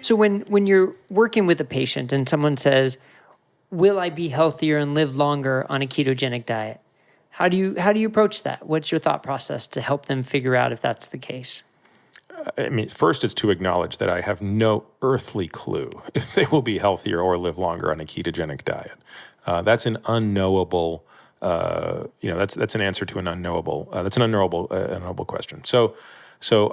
So when you're working with a patient and someone says, will I be healthier and live longer on a ketogenic diet? How do you approach that? What's your thought process to help them figure out if that's the case? I mean, first is to acknowledge that I have no earthly clue if they will be healthier or live longer on a ketogenic diet. That's an unknowable, that's an answer to an unknowable, that's an unknowable question. So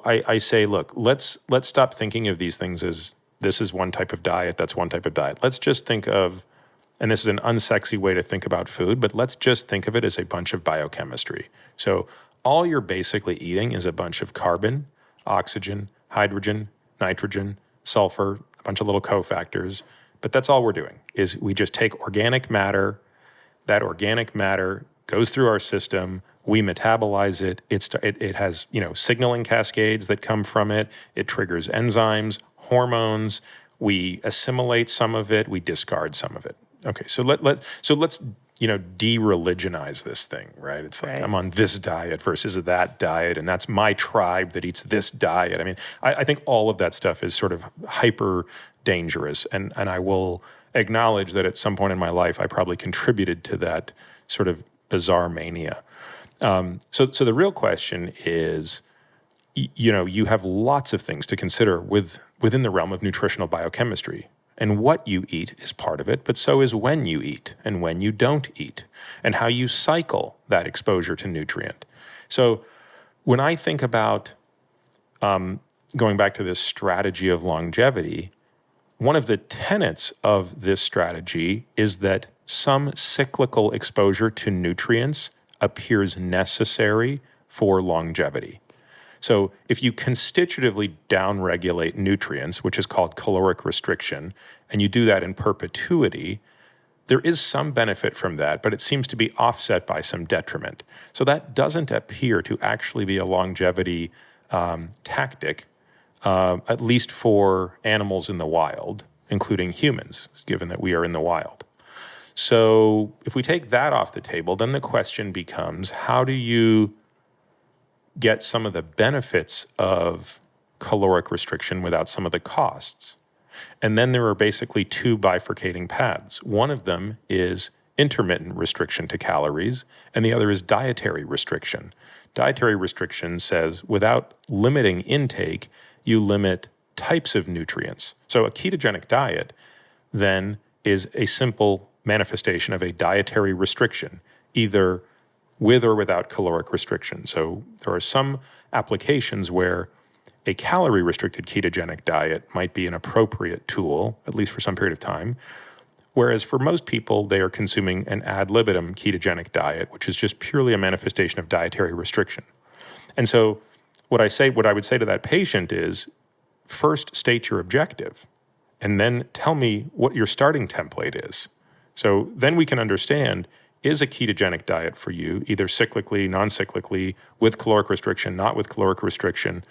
I say, look, let's stop thinking of these things as this is one type of diet, that's one type of diet. Let's just think of, and this is an unsexy way to think about food, but let's just think of it as a bunch of biochemistry. So all you're basically eating is a bunch of carbon, oxygen, hydrogen, nitrogen, sulfur, a bunch of little cofactors. But that's all we're doing, is we just take organic matter. That organic matter goes through our system. We metabolize it. It has, signaling cascades that come from it. It triggers enzymes, hormones. We assimilate some of it. We discard some of it. Okay, so let's de-religionize this thing, right? It's like, right, I'm on this diet versus that diet, and that's my tribe that eats this diet. I mean, I think all of that stuff is sort of hyper dangerous, and I will acknowledge that at some point in my life, I probably contributed to that sort of bizarre mania. So the real question is, you have lots of things to consider within the realm of nutritional biochemistry. And what you eat is part of it, but so is when you eat and when you don't eat, and how you cycle that exposure to nutrient. So when I think about going back to this strategy of longevity, one of the tenets of this strategy is that some cyclical exposure to nutrients appears necessary for longevity. So if you constitutively downregulate nutrients, which is called caloric restriction, and you do that in perpetuity, there is some benefit from that, but it seems to be offset by some detriment. So that doesn't appear to actually be a longevity tactic, at least for animals in the wild, including humans, given that we are in the wild. So if we take that off the table, then the question becomes, how do you get some of the benefits of caloric restriction without some of the costs? And then there are basically two bifurcating paths. One of them is intermittent restriction to calories, and the other is dietary restriction. Dietary restriction says without limiting intake, you limit types of nutrients. So a ketogenic diet then is a simple manifestation of a dietary restriction, either with or without caloric restriction. So there are some applications where a calorie-restricted ketogenic diet might be an appropriate tool, at least for some period of time, whereas for most people, they are consuming an ad libitum ketogenic diet, which is just purely a manifestation of dietary restriction. And so what I would say to that patient is, first state your objective, and then tell me what your starting template is. So then we can understand, is a ketogenic diet for you, either cyclically, non-cyclically, with caloric restriction, not with caloric restriction?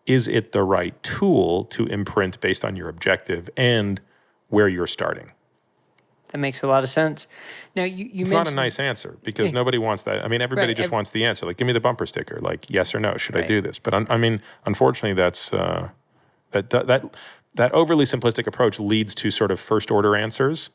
Is it the right tool to imprint based on your objective and where you're starting? That makes a lot of sense. Now, you it's mentioned... not a nice answer because nobody wants that. I mean, everybody just wants the answer. Like, give me the bumper sticker. Like, yes or no, should I do this? But I mean, unfortunately, that's that overly simplistic approach leads to sort of first order answers.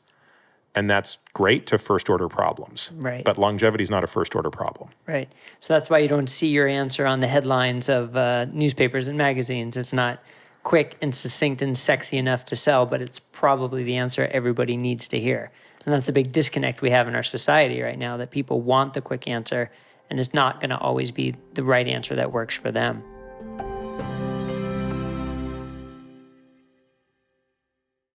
And that's great to first-order problems. Right. But longevity is not a first-order problem. Right. So that's why you don't see your answer on the headlines of newspapers and magazines. It's not quick and succinct and sexy enough to sell, but it's probably the answer everybody needs to hear. And that's a big disconnect we have in our society right now, that people want the quick answer, and it's not going to always be the right answer that works for them.